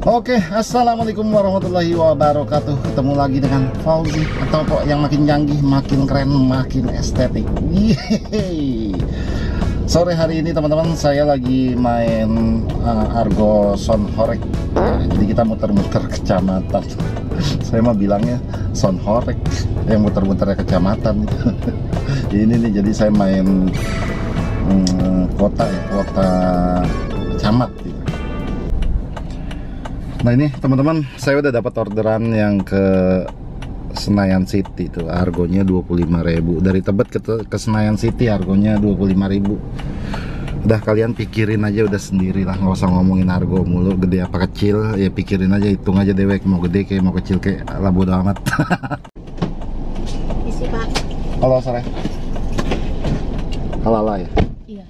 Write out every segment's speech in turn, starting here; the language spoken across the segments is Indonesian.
Oke, assalamualaikum warahmatullahi wabarakatuh. Ketemu lagi dengan Fauzi, atau kok yang makin canggih, makin keren, makin estetik. Yeay. Sore hari ini teman-teman, saya lagi main Argo Sound Horeg. Jadi kita muter-muter kecamatan. Saya mah bilangnya Sound Horeg, yang muter-muternya kecamatan. Ini nih, jadi saya main kota ya, kota camat gitu. Nah ini teman-teman, saya udah dapat orderan yang ke Senayan City tuh, harganya 25.000. Dari Tebet ke Senayan City harganya 25.000. Udah, kalian pikirin aja udah sendiri lah, nggak usah ngomongin harga mulu, gede apa kecil ya, pikirin aja, hitung aja dewek, mau gede kayak mau kecil kayak, lah bodo amat. Isi Pak. Halo sore. Halala ya. Iya.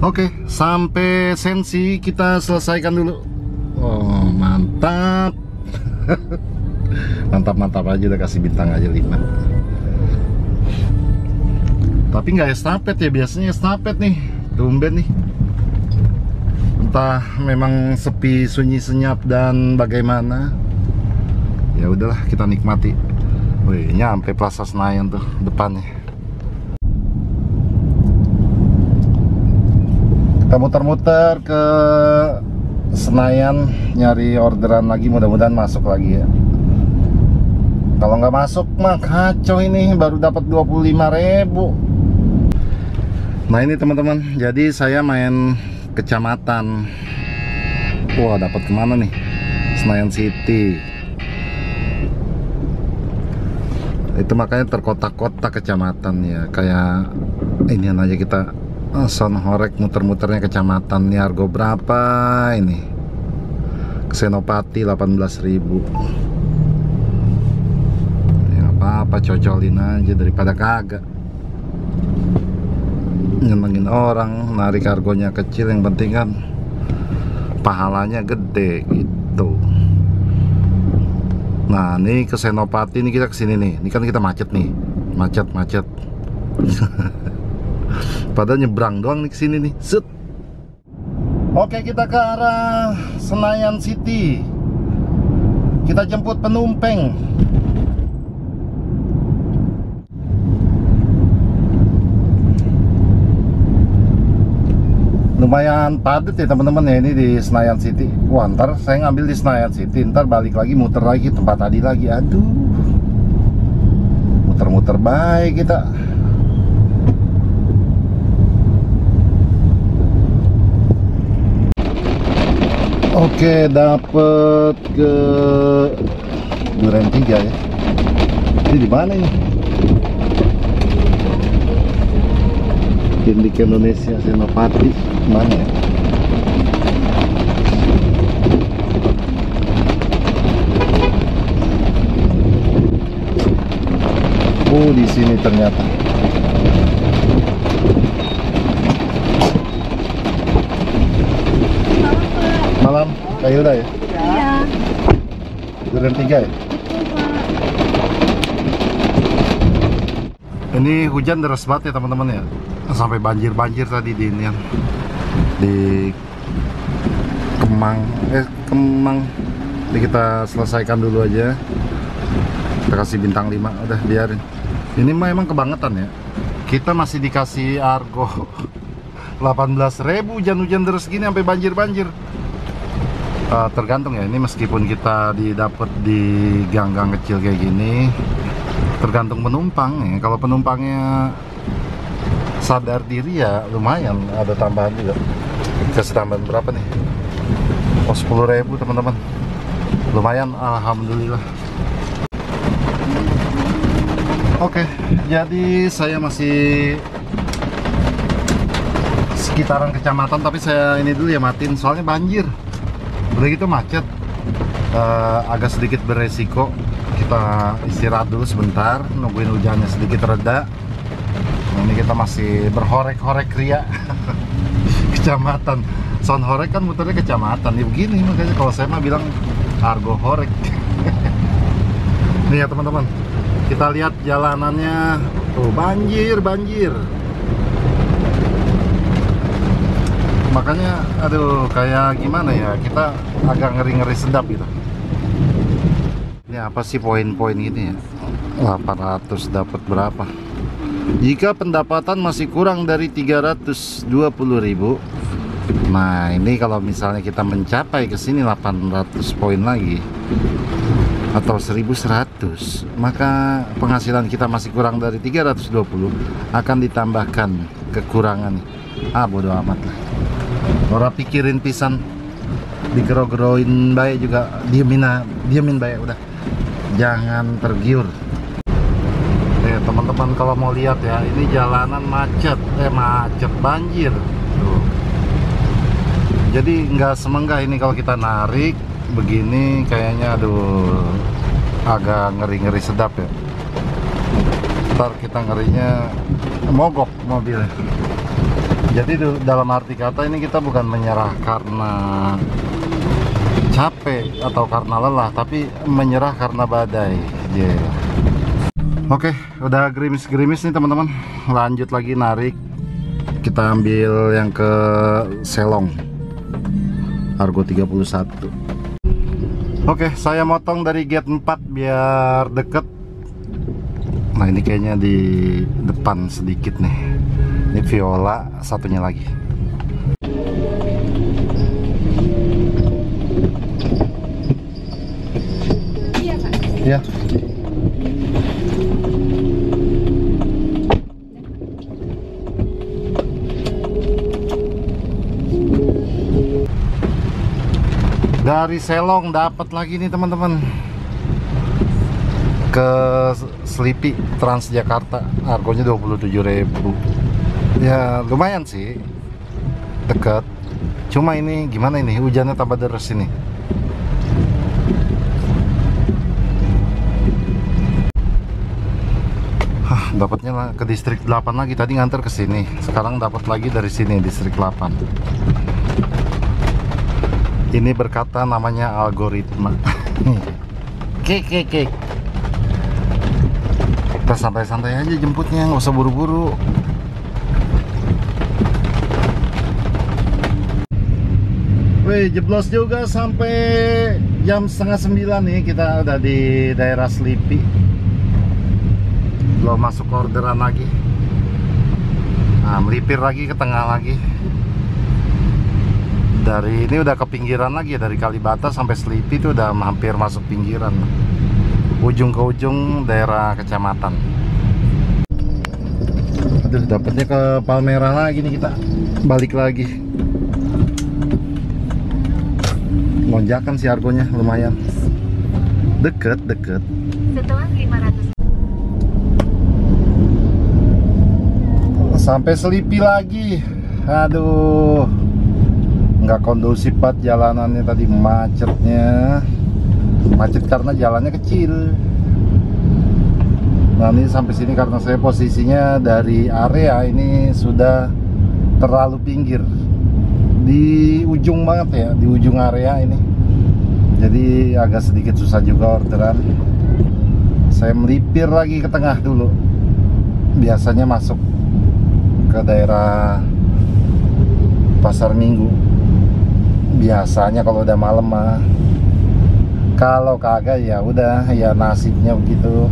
Oke, sampai sensi kita selesaikan dulu. Oh, mantap. Mantap-mantap aja, udah kasih bintang aja 5. Tapi nggak estafet ya, biasanya estafet nih. Tumben nih. Entah memang sepi, sunyi, senyap dan bagaimana. Ya udahlah, kita nikmati. Wih, nyampe Plaza Senayan tuh depannya. Kita muter-muter ke Senayan nyari orderan lagi, mudah-mudahan masuk lagi ya. Kalau nggak masuk mah kacau ini, baru dapat 25.000. Nah ini teman-teman, jadi saya main kecamatan. Wah, dapat kemana nih? Senayan City. Itu makanya terkotak-kotak kecamatan ya, kayak ini aja kita Sound Horeg muter-muternya kecamatan. Nih harga berapa ini? Senopati 18.000. Ya apa-apa, cocolin aja daripada kagak. Nyenengin orang, narik harganya kecil, yang penting kan pahalanya gede gitu. Nah ini ke Senopati, ini kita kesini nih. Ini kan kita macet nih, macet. Padahal nyebrang doang nih kesini nih. Set. Oke, kita ke arah Senayan City. Kita jemput penumpang. Lumayan padat ya teman-teman ya, ini di Senayan City. Wah, ntar saya ngambil di Senayan City, ntar balik lagi muter lagi tempat tadi lagi. Aduh, muter-muter baik kita. Oke, dapet ke Duren 3 ya. Ini di mana ini? Indik Indonesia Senopati mana ya? Oh, di sini ternyata. Malam, Kak Hilda ya? Iya. Duren 3 ya? Ini hujan deras banget ya teman-teman ya. Sampai banjir-banjir tadi di ini, di Kemang. Jadi kita selesaikan dulu aja. Kita kasih bintang 5, udah biarin. Ini mah emang kebangetan ya. Kita masih dikasih argo 18.000, hujan-hujan deras gini sampai banjir-banjir. Tergantung ya, ini meskipun kita didapet di gang-gang kecil kayak gini, tergantung penumpang ya. Kalau penumpangnya sadar diri ya lumayan, ada tambahan juga. Kasih tambahan berapa nih? Oh, 10.000 teman-teman. Lumayan, alhamdulillah. Oke, jadi saya masih sekitaran kecamatan, tapi saya ini dulu ya, matiin soalnya banjir. Udah gitu macet, agak sedikit beresiko. Kita istirahat dulu sebentar, nungguin hujannya sedikit reda. Ini kita masih berhorek-horek ria. Kecamatan Sound Horeg kan muternya kecamatan ya, begini makanya kalau saya mah bilang Argo Horeg. Nih ya teman-teman, kita lihat jalanannya tuh, banjir. Makanya aduh kayak gimana ya, kita agak ngeri-ngeri sedap gitu. Ini apa sih poin-poin gini ya, 800 dapat berapa? Jika pendapatan masih kurang dari 320.000. Nah ini kalau misalnya kita mencapai ke sini 800 poin lagi atau 1100, maka penghasilan kita masih kurang dari 320 akan ditambahkan kekurangan. Bodo amat lah, ora pikirin pisan, digero-geroin baik juga, diemin baik udah, jangan tergiur. Teman-teman kalau mau lihat ya, ini jalanan macet banjir tuh. Jadi nggak semenggah ini kalau kita narik begini, kayaknya aduh agak ngeri-ngeri sedap ya. Ntar kita ngerinya mogok mobilnya. Jadi dalam arti kata ini kita bukan menyerah karena capek atau karena lelah, tapi menyerah karena badai. Oke, udah gerimis-gerimis nih teman-teman. Lanjut lagi narik. Kita ambil yang ke Selong, Argo 31. Oke, saya motong dari gate 4 biar deket. Nah ini kayaknya di depan sedikit nih. Ini Viola, satunya lagi. Iya Pak. Iya. Dari Selong dapat lagi nih teman-teman, ke Sleepy Transjakarta, argonya 27.000. Ya lumayan sih, dekat. Cuma ini gimana ini, hujannya tambah deras ini. Dapatnya lah ke distrik 8 lagi, tadi nganter ke sini. Sekarang dapat lagi dari sini, distrik 8. Ini berkata namanya algoritma. Kek. Kita santai-santai aja jemputnya, nggak usah buru-buru. Wih, jeblos juga sampai jam 8:30 nih. Kita udah di daerah Sleepy. Belum masuk orderan lagi. Nah, melipir lagi ke tengah lagi. Dari ini udah ke pinggiran lagi ya, dari Kalibata sampai Sleepy itu udah hampir masuk pinggiran, ujung ke ujung daerah kecamatan. Aduh, dapatnya ke Palmerah lagi nih, kita balik lagi. Lonjakan sih argonya lumayan, deket. Setelah 500 sampai Sleepy lagi. Aduh, nggak kondusif banget jalanannya tadi, macet karena jalannya kecil. Nah ini sampai sini karena saya posisinya dari area ini sudah terlalu pinggir, di ujung banget ya, di ujung area ini, jadi agak sedikit susah juga orderan. Saya melipir lagi ke tengah dulu, biasanya masuk ke daerah Pasar Minggu biasanya kalau udah malam mah. Kalau kagak ya udah, ya nasibnya begitu.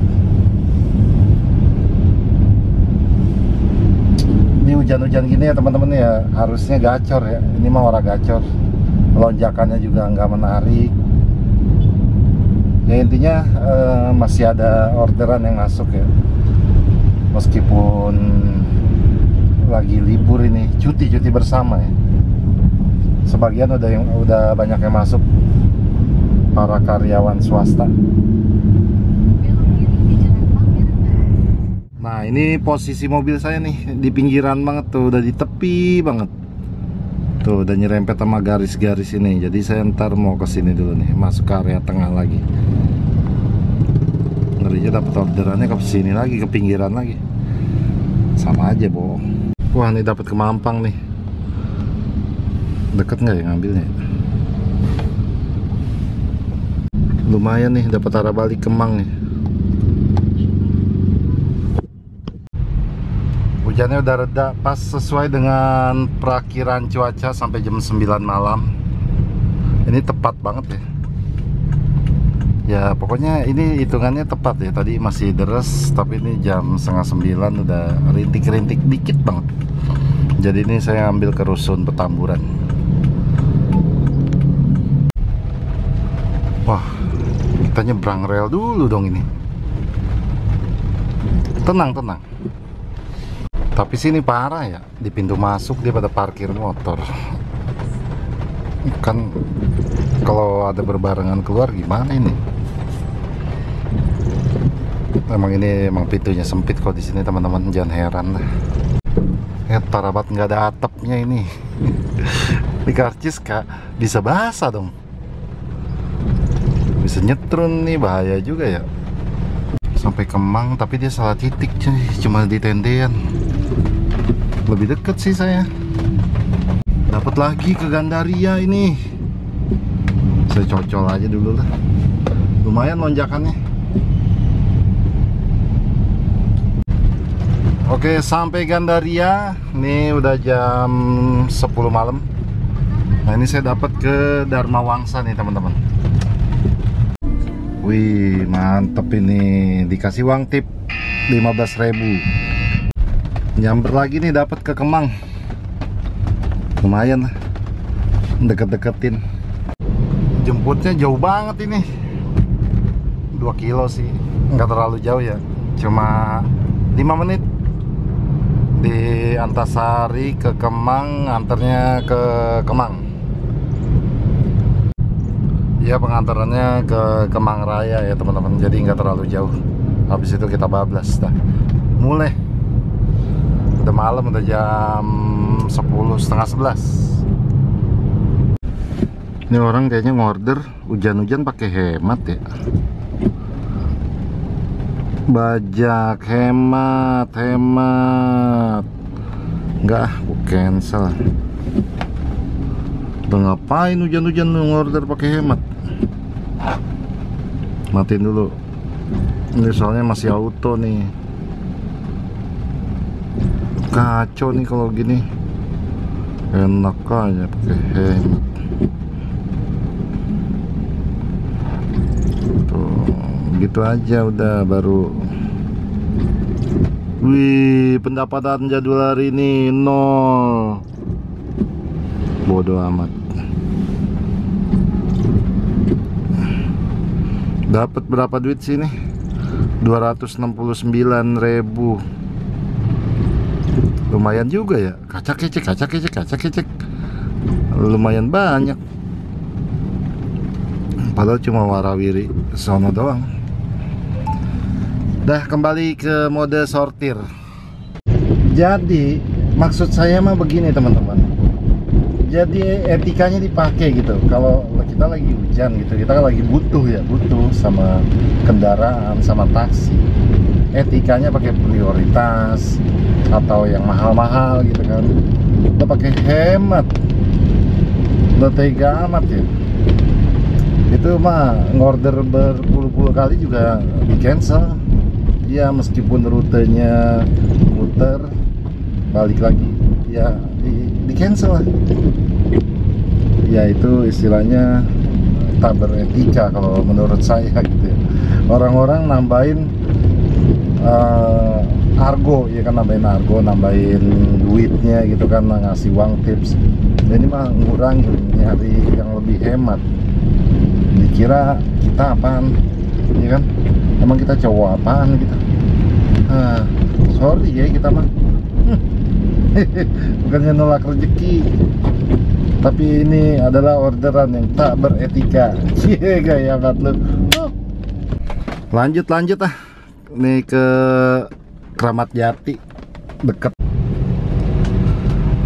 Ini hujan-hujan gini ya teman-teman ya, harusnya gacor ya. Ini mah orang gacor, lonjakannya juga nggak menarik. Ya intinya masih ada orderan yang masuk ya, meskipun lagi libur ini, cuti bersama ya. Sebagian udah banyak yang masuk, para karyawan swasta. Nah ini posisi mobil saya nih di pinggiran banget tuh, udah di tepi banget tuh, udah nyerempet sama garis-garis ini. Jadi saya ntar mau ke sini dulu nih, masuk ke area tengah lagi. Ngerinya dapat orderannya ke sini lagi, ke pinggiran lagi, sama aja bohong. Wah ini dapat ke Mampang nih, deket nggak ya ngambilnya? Lumayan nih, dapat arah balik Kemang nih. Hujannya udah reda, pas sesuai dengan perakiran cuaca sampai jam 9 malam. Ini tepat banget ya. Ya pokoknya ini hitungannya tepat ya. Tadi masih deres, tapi ini jam setengah 9 udah rintik-rintik dikit banget. Jadi ini saya ambil ke rusun Petamburan. Wah, kita nyebrang rel dulu dong ini. Tenang. Tapi sini parah ya, di pintu masuk dia pada parkir motor. Kan kalau ada berbarengan keluar gimana ini? Emang pintunya sempit kok di sini teman-teman, jangan heran lah. Parah banget, nggak ada atapnya ini. Di karcis kak bisa basah dong, bisa nyetrum nih, bahaya juga ya. Sampai Kemang tapi dia salah titik cuy, cuma di tendean. Lebih deket sih saya. Dapat lagi ke Gandaria ini. Saya cocol aja dulu lah. Lumayan lonjakannya. Oke, sampai Gandaria. Nih udah jam 10 malam. Nah ini saya dapat ke Dharma Wangsa nih teman-teman. Wih, mantep ini. Dikasih uang tip 15.000. Nyamber lagi nih, dapat ke Kemang. Lumayan lah, deket-deketin. Jemputnya jauh banget ini, 2 kilo sih, nggak terlalu jauh ya, cuma 5 menit. Di Antasari ke Kemang, antarnya ke Kemang. Ya pengantarannya ke Kemang Raya ya teman-teman, jadi nggak terlalu jauh. Habis itu kita bablas dah. Mulai udah malam, udah jam 10, setengah 11. Ini orang kayaknya ngorder hujan-hujan pakai hemat ya. Bajak hemat. Enggak, aku cancel. Udah ngapain hujan-hujan ngorder pakai hemat? Matiin dulu. Ini soalnya masih auto nih. Kacau nih kalau gini. Enak aja pakai hemat. Tuh, gitu aja udah baru. Wih, pendapatan jadwal hari ini 0. Bodoh amat. Dapat berapa duit sini? 269.000. Lumayan juga ya. Kaca kecek. Lumayan banyak. Padahal cuma warawiri sono doang. Dah kembali ke mode sortir. Jadi maksud saya mah begini teman-teman. Jadi etikanya dipakai gitu. Kalau kita lagi hujan gitu, kita kan lagi butuh sama kendaraan, sama taksi. Etikanya pakai prioritas atau yang mahal-mahal gitu kan. Udah pakai hemat. Udah tega amat ya. Itu mah ngorder berpuluh-puluh kali juga di cancel. Ya meskipun rutenya muter balik lagi ya di cancel lah. Ya itu istilahnya tak beretika kalau menurut saya gitu ya. Orang-orang nambahin argo ya kan, nambahin duitnya gitu kan, ngasih uang tips. Dan ini mah ngurangi, nyari yang lebih hemat. Dikira kita apaan ya kan, emang kita cowok apaan gitu. Sorry ya kita mah bukannya nolak rezeki, tapi ini adalah orderan yang tak beretika. Cie, gaya banget lu. Lanjut ah. Nih ke Kramat Jati deket.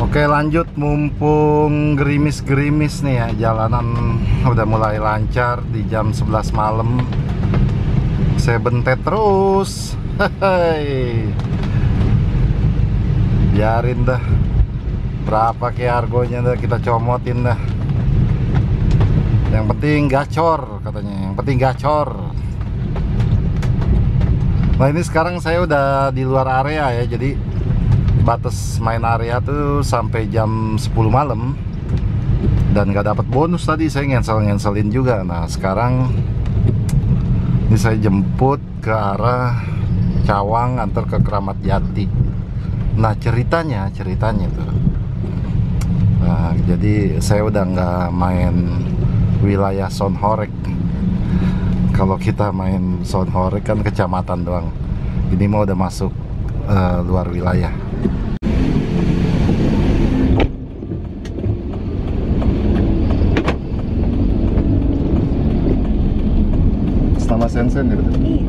Oke lanjut, mumpung gerimis-gerimis nih ya, jalanan udah mulai lancar di jam 11 malam. Saya bentet terus. Hehehe. Biarin dah, berapa ke argonya dah kita comotin dah. Yang penting gacor katanya, yang penting gacor. Nah ini sekarang saya udah di luar area ya, jadi batas main area tuh sampai jam 10 malam dan nggak dapat bonus. Tadi saya ngenselin juga. Nah sekarang ini saya jemput ke arah Cawang, antar ke Kramat Jati. Nah ceritanya tuh, nah, jadi saya udah nggak main wilayah Sonhorek. Kalau kita main Sonhorek kan kecamatan doang, ini mau udah masuk luar wilayah. Nama Sensen gitu. Iya.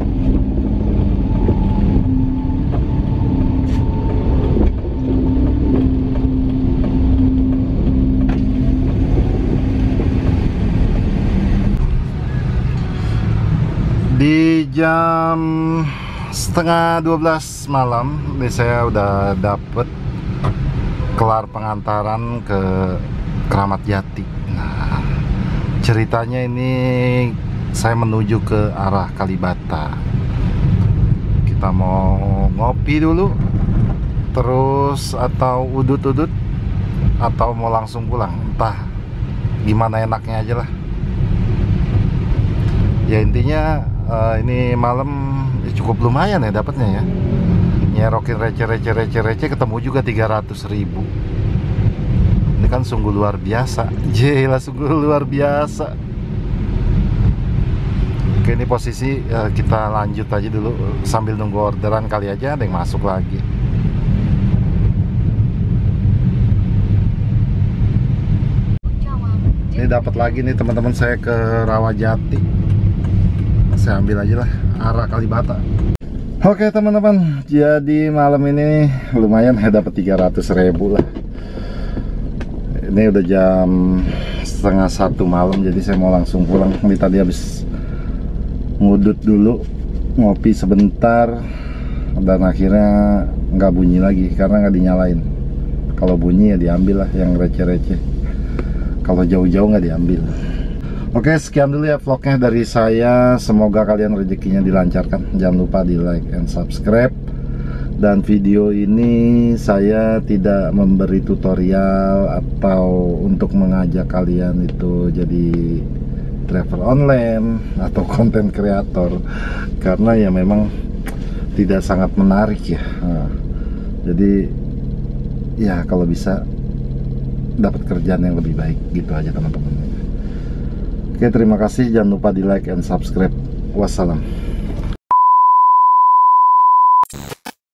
Di jam setengah 12 malam ini saya udah dapet kelar pengantaran ke Kramat Jati. Nah ceritanya ini saya menuju ke arah Kalibata. Kita mau ngopi dulu, terus atau udut-udut, atau mau langsung pulang. Entah gimana enaknya aja lah. Ya intinya ini malam ya cukup lumayan ya dapatnya ya. Nyerokin receh ketemu juga 300.000. Ini kan sungguh luar biasa. Jelas sungguh luar biasa. Oke, ini posisi kita lanjut aja dulu sambil nunggu orderan, kali aja ada yang masuk lagi. Ini dapat lagi nih teman-teman, saya ke Rawajati. Saya ambil aja lah arah Kalibata. Oke teman-teman, jadi malam ini lumayan ya, dapat 300.000 lah. Ini udah jam setengah 1 malam, jadi saya mau langsung pulang. Ini tadi habis ngudut dulu, ngopi sebentar, dan akhirnya nggak bunyi lagi karena nggak dinyalain. Kalau bunyi ya diambil lah yang receh-receh, kalau jauh-jauh nggak diambil. Oke, sekian dulu ya vlognya dari saya. Semoga kalian rezekinya dilancarkan. Jangan lupa di like and subscribe. Dan video ini saya tidak memberi tutorial atau untuk mengajak kalian itu jadi driver online atau konten kreator, karena ya memang tidak sangat menarik ya. Nah, jadi ya kalau bisa dapat kerjaan yang lebih baik gitu aja teman-teman. Oke, terima kasih, jangan lupa di like and subscribe. Wassalam.